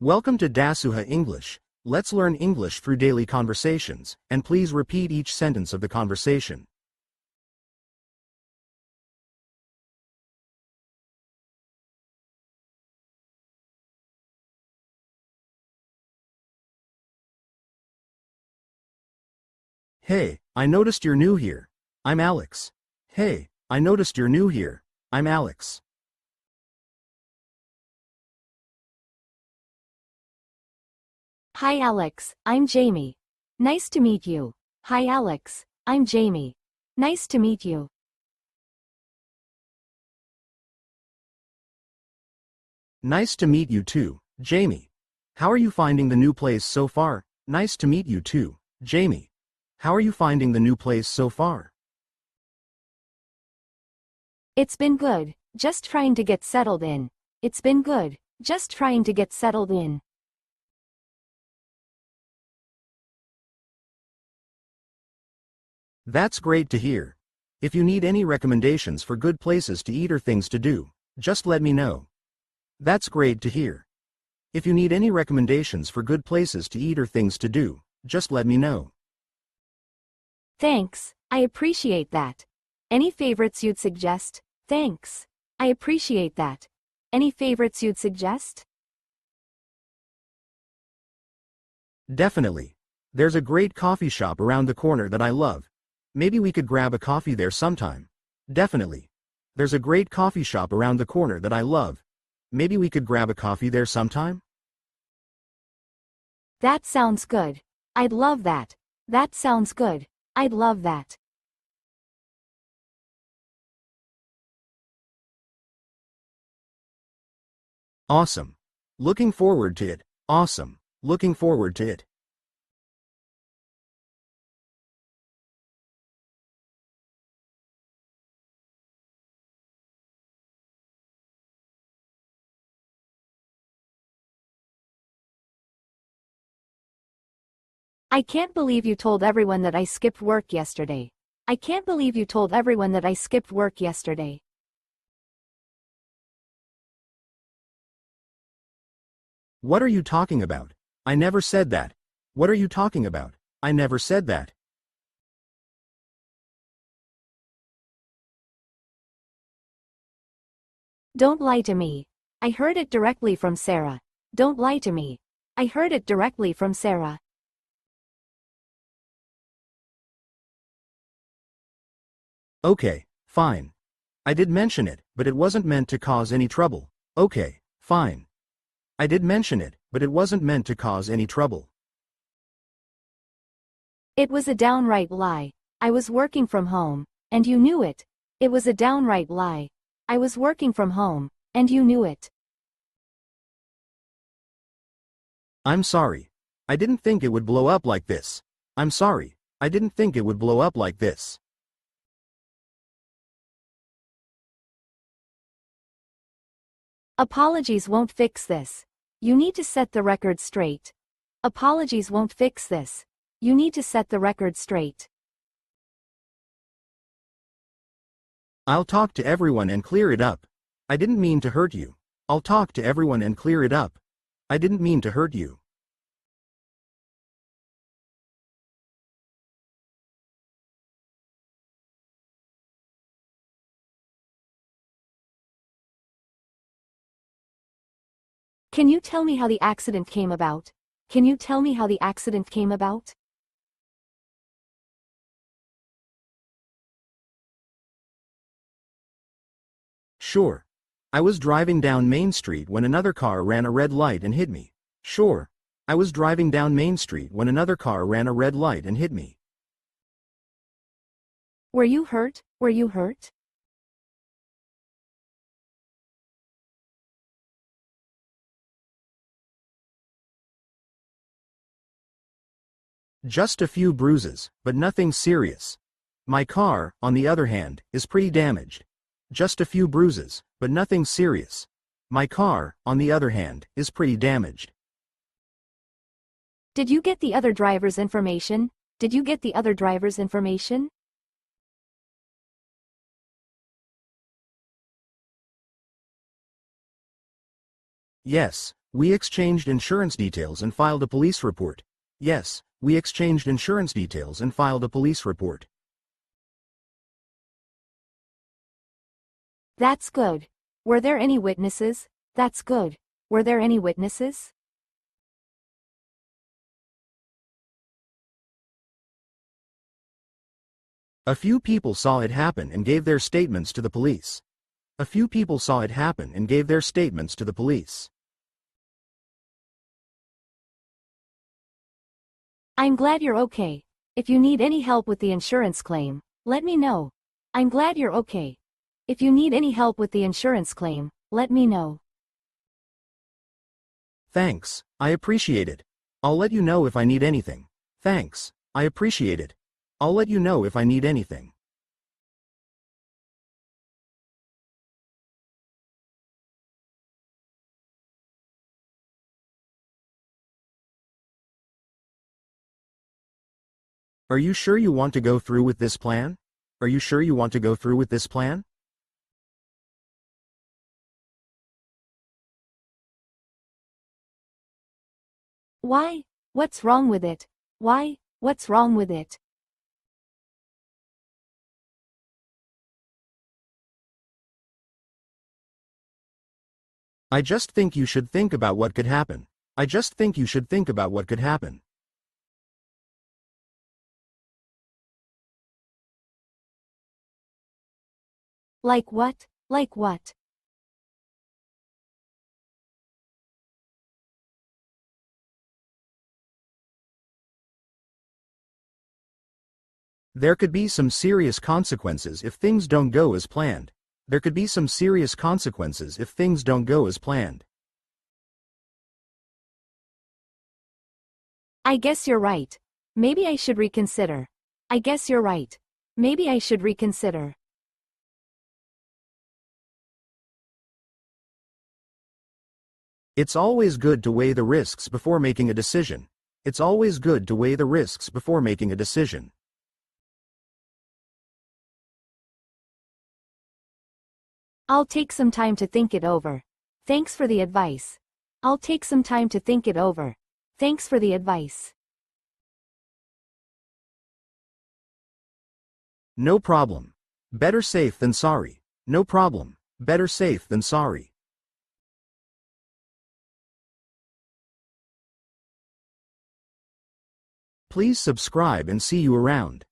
Welcome to Dasuha English. Let's learn English through daily conversations, and please repeat each sentence of the conversation. Hey, I noticed you're new here. I'm Alex. Hey, I noticed you're new here. I'm Alex. Hi Alex, I'm Jamie. Nice to meet you. Hi Alex, I'm Jamie. Nice to meet you. Nice to meet you too, Jamie. How are you finding the new place so far? Nice to meet you too, Jamie. How are you finding the new place so far? It's been good, just trying to get settled in. It's been good, just trying to get settled in. That's great to hear. If you need any recommendations for good places to eat or things to do, just let me know. That's great to hear. If you need any recommendations for good places to eat or things to do, just let me know. Thanks, I appreciate that. Any favorites you'd suggest? Thanks. I appreciate that. Any favorites you'd suggest? Definitely. There's a great coffee shop around the corner that I love. Maybe we could grab a coffee there sometime. Definitely. There's a great coffee shop around the corner that I love. Maybe we could grab a coffee there sometime? That sounds good. I'd love that. That sounds good. I'd love that. Awesome. Looking forward to it. Awesome. Looking forward to it. I can't believe you told everyone that I skipped work yesterday. I can't believe you told everyone that I skipped work yesterday. What are you talking about? I never said that. What are you talking about? I never said that. Don't lie to me. I heard it directly from Sarah. Don't lie to me. I heard it directly from Sarah. Okay, fine. I did mention it, but it wasn't meant to cause any trouble. Okay, fine. I did mention it, but it wasn't meant to cause any trouble. It was a downright lie. I was working from home, and you knew it. It was a downright lie. I was working from home, and you knew it. I'm sorry. I didn't think it would blow up like this. I'm sorry. I didn't think it would blow up like this. Apologies won't fix this. You need to set the record straight. Apologies won't fix this. You need to set the record straight. I'll talk to everyone and clear it up. I didn't mean to hurt you. I'll talk to everyone and clear it up. I didn't mean to hurt you. Can you tell me how the accident came about? Can you tell me how the accident came about? Sure. I was driving down Main Street when another car ran a red light and hit me. Sure. I was driving down Main Street when another car ran a red light and hit me. Were you hurt? Were you hurt? Just a few bruises, but nothing serious. My car, on the other hand, is pretty damaged. Just a few bruises, but nothing serious. My car, on the other hand, is pretty damaged. Did you get the other driver's information? Did you get the other driver's information? Yes, We exchanged insurance details and filed a police report. Yes, we exchanged insurance details and filed a police report. That's good. Were there any witnesses? That's good. Were there any witnesses? A few people saw it happen and gave their statements to the police. A few people saw it happen and gave their statements to the police. I'm glad you're okay. If you need any help with the insurance claim, let me know. I'm glad you're okay. If you need any help with the insurance claim, let me know. Thanks, I appreciate it. I'll let you know if I need anything. Thanks, I appreciate it. I'll let you know if I need anything. Are you sure you want to go through with this plan? Are you sure you want to go through with this plan? Why? What's wrong with it? Why? What's wrong with it? I just think you should think about what could happen. I just think you should think about what could happen. Like what? Like what? There could be some serious consequences if things don't go as planned. There could be some serious consequences if things don't go as planned. I guess you're right. Maybe I should reconsider. I guess you're right. Maybe I should reconsider. It's always good to weigh the risks before making a decision. It's always good to weigh the risks before making a decision. I'll take some time to think it over. Thanks for the advice. I'll take some time to think it over. Thanks for the advice. No problem. Better safe than sorry. No problem. Better safe than sorry. Please subscribe and see you around.